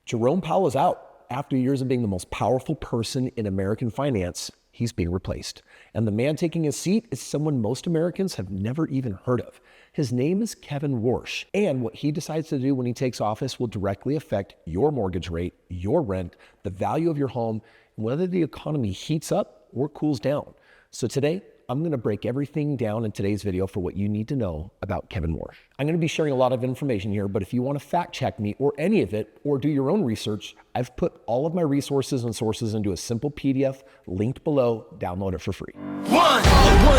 Jerome Powell is out. After years of being the most powerful person in American finance, he's being replaced. And the man taking his seat is someone most Americans have never even heard of. His name is Kevin Warsh. And what he decides to do when he takes office will directly affect your mortgage rate, your rent, the value of your home, and whether the economy heats up or cools down. So today, I'm going to break everything down in today's video for what you need to know about Kevin Warsh. I'm going to be sharing a lot of information here, but if you want to fact check me or any of it, or do your own research, I've put all of my resources and sources into a simple PDF linked below. Download it for free. One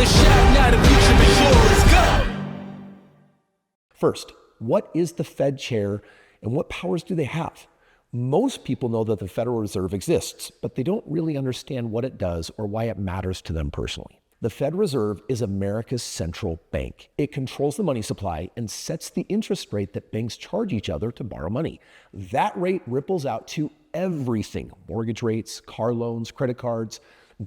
shot, not a future before. Let's go. First, what is the Fed chair and what powers do they have? Most people know that the Federal Reserve exists, but they don't really understand what it does or why it matters to them personally. The Fed Reserve is America's central bank. It controls the money supply and sets the interest rate that banks charge each other to borrow money. That rate ripples out to everything: mortgage rates, car loans, credit cards,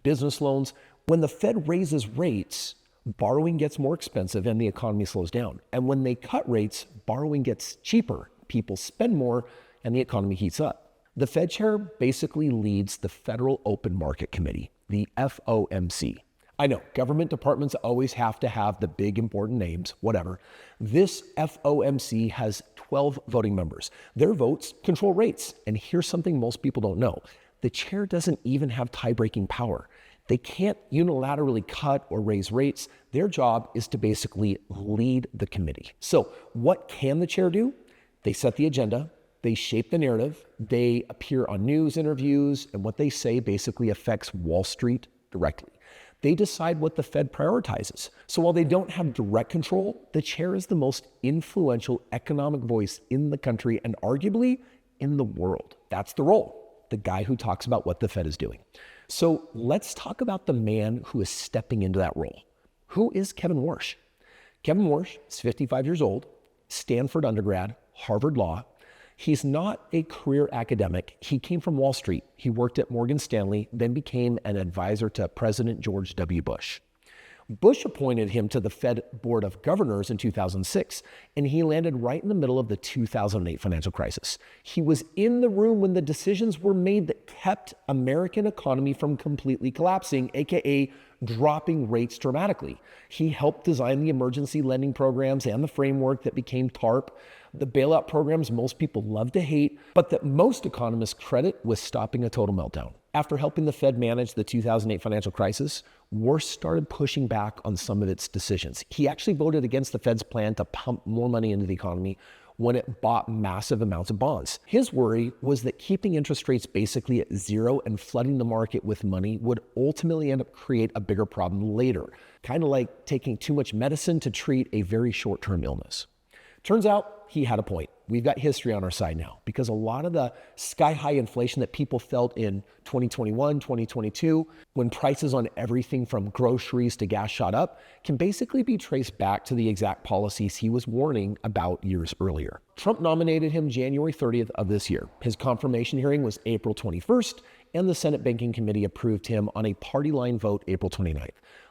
business loans. When the Fed raises rates, borrowing gets more expensive and the economy slows down. And when they cut rates, borrowing gets cheaper, people spend more, and the economy heats up. The Fed chair basically leads the Federal Open Market Committee, the FOMC. I know, government departments always have to have the big important names, whatever. This FOMC has 12 voting members. Their votes control rates. And here's something most people don't know. The chair doesn't even have tie-breaking power. They can't unilaterally cut or raise rates. Their job is to basically lead the committee. So what can the chair do? They set the agenda. They shape the narrative. They appear on news interviews, and what they say basically affects Wall Street directly. They decide what the Fed prioritizes. So while they don't have direct control, the chair is the most influential economic voice in the country and arguably in the world. That's the role, the guy who talks about what the Fed is doing. So let's talk about the man who is stepping into that role. Who is Kevin Warsh? Kevin Warsh is 55 years old, Stanford undergrad, Harvard Law. He's not a career academic. He came from Wall Street. He worked at Morgan Stanley, then became an advisor to President George W. Bush. Bush appointed him to the Fed Board of Governors in 2006, and he landed right in the middle of the 2008 financial crisis. He was in the room when the decisions were made that kept American economy from completely collapsing, aka dropping rates dramatically. He helped design the emergency lending programs and the framework that became TARP, the bailout programs most people love to hate, but that most economists credit with stopping a total meltdown. After helping the Fed manage the 2008 financial crisis, Warsh started pushing back on some of its decisions. He actually voted against the Fed's plan to pump more money into the economy when it bought massive amounts of bonds. His worry was that keeping interest rates basically at zero and flooding the market with money would ultimately end up create a bigger problem later, kind of like taking too much medicine to treat a very short-term illness. Turns out he had a point. We've got history on our side now because a lot of the sky-high inflation that people felt in 2021, 2022, when prices on everything from groceries to gas shot up, can basically be traced back to the exact policies he was warning about years earlier. Trump nominated him January 30th of this year. His confirmation hearing was April 21st, and the Senate Banking Committee approved him on a party line vote April 29th.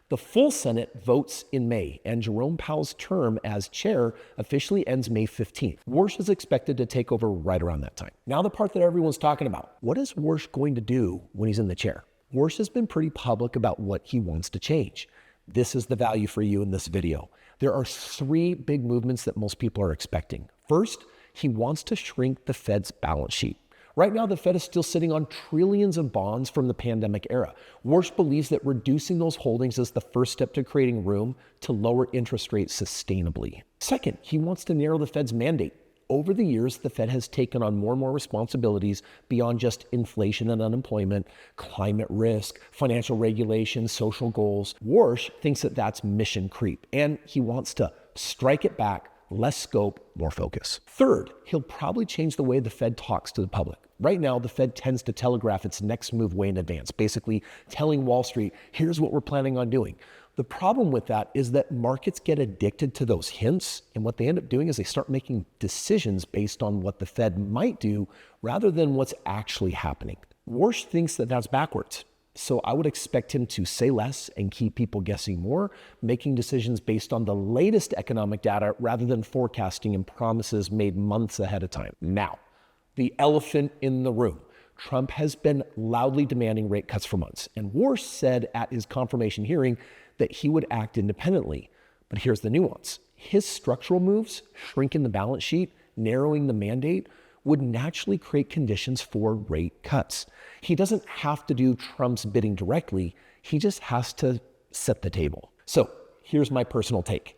The full Senate votes in May, and Jerome Powell's term as chair officially ends May 15th. Warsh is expected to take over right around that time. Now the part that everyone's talking about. What is Warsh going to do when he's in the chair? Warsh has been pretty public about what he wants to change. This is the value for you in this video. There are three big movements that most people are expecting. First, he wants to shrink the Fed's balance sheet. Right now, the Fed is still sitting on trillions of bonds from the pandemic era. Warsh believes that reducing those holdings is the first step to creating room to lower interest rates sustainably. Second, he wants to narrow the Fed's mandate. Over the years, the Fed has taken on more and more responsibilities beyond just inflation and unemployment, climate risk, financial regulation, social goals. Warsh thinks that that's mission creep, and he wants to strike it back. Less scope, more focus. Third, he'll probably change the way the Fed talks to the public. Right now, the Fed tends to telegraph its next move way in advance, basically telling Wall Street, here's what we're planning on doing. The problem with that is that markets get addicted to those hints, and what they end up doing is they start making decisions based on what the Fed might do rather than what's actually happening. Warsh thinks that that's backwards. So I would expect him to say less and keep people guessing more, making decisions based on the latest economic data rather than forecasting and promises made months ahead of time. Now, The elephant in the room. Trump has been loudly demanding rate cuts for months, and Warsh said at his confirmation hearing that he would act independently. But here's the nuance. His structural moves, shrinking the balance sheet, narrowing the mandate, would naturally create conditions for rate cuts. He doesn't have to do Trump's bidding directly. He just has to set the table. So here's my personal take.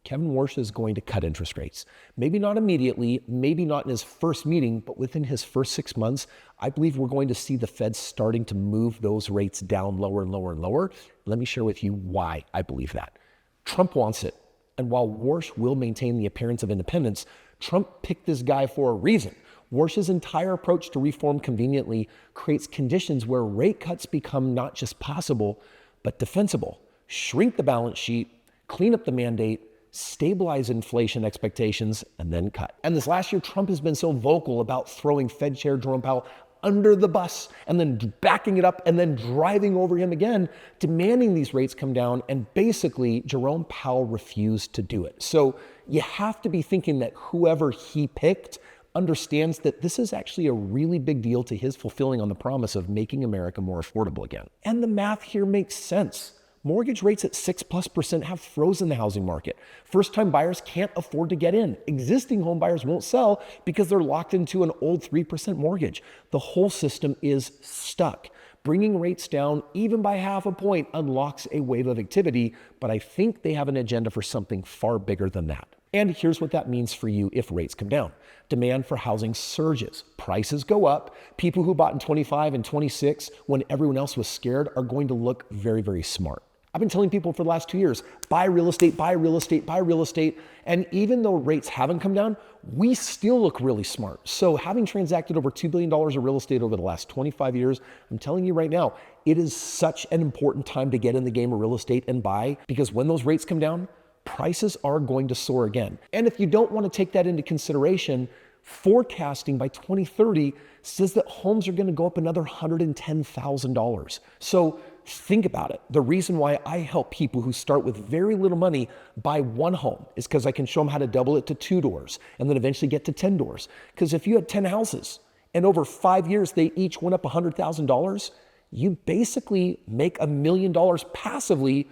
Kevin Warsh is going to cut interest rates. Maybe not immediately, maybe not in his first meeting, but within his first 6 months, I believe we're going to see the Fed starting to move those rates down lower and lower and lower. Let me share with you why I believe that. Trump wants it. And while Warsh will maintain the appearance of independence, Trump picked this guy for a reason. Warsh's entire approach to reform conveniently creates conditions where rate cuts become not just possible, but defensible. Shrink the balance sheet, clean up the mandate, stabilize inflation expectations, and then cut. And this last year, Trump has been so vocal about throwing Fed Chair Jerome Powell under the bus and then backing it up and then driving over him again, demanding these rates come down. And basically, Jerome Powell refused to do it. So you have to be thinking that whoever he picked understands that this is actually a really big deal to his fulfilling on the promise of making America more affordable again. And the math here makes sense. Mortgage rates at 6+% have frozen the housing market. First-time buyers can't afford to get in. Existing home buyers won't sell because they're locked into an old 3% mortgage. The whole system is stuck. Bringing rates down even by half a point unlocks a wave of activity, but I think they have an agenda for something far bigger than that. And here's what that means for you if rates come down. Demand for housing surges. Prices go up. People who bought in 25 and 26 when everyone else was scared are going to look very, very smart. I've been telling people for the last 2 years, buy real estate, buy real estate, buy real estate. And even though rates haven't come down, we still look really smart. So having transacted over $2 billion of real estate over the last 25 years, I'm telling you right now, it is such an important time to get in the game of real estate and buy, because when those rates come down, prices are going to soar again. And if you don't want to take that into consideration, forecasting by 2030 says that homes are going to go up another $110,000. So think about it. The reason why I help people who start with very little money buy one home is because I can show them how to double it to 2 doors and then eventually get to 10 doors. Because if you had 10 houses and over 5 years they each went up $100,000, you basically make $1 million passively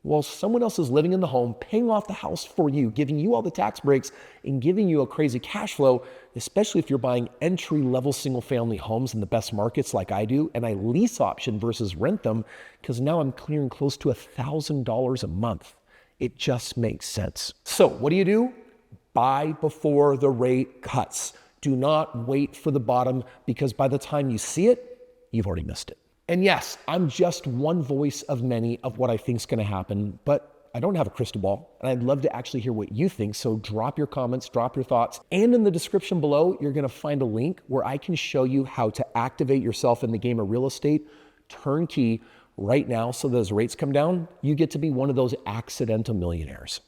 while someone else is living in the home, paying off the house for you, giving you all the tax breaks and giving you a crazy cash flow, especially if you're buying entry-level single-family homes in the best markets like I do, and I lease option versus rent them, because now I'm clearing close to $1,000 a month. It just makes sense. So what do? Buy before the rate cuts. Do not wait for the bottom, because by the time you see it, you've already missed it. And yes, I'm just one voice of many of what I think is going to happen, but I don't have a crystal ball, and I'd love to actually hear what you think. So drop your comments, drop your thoughts, and in the description below, you're going to find a link where I can show you how to activate yourself in the game of real estate turnkey right now, so that as rates come down, you get to be one of those accidental millionaires.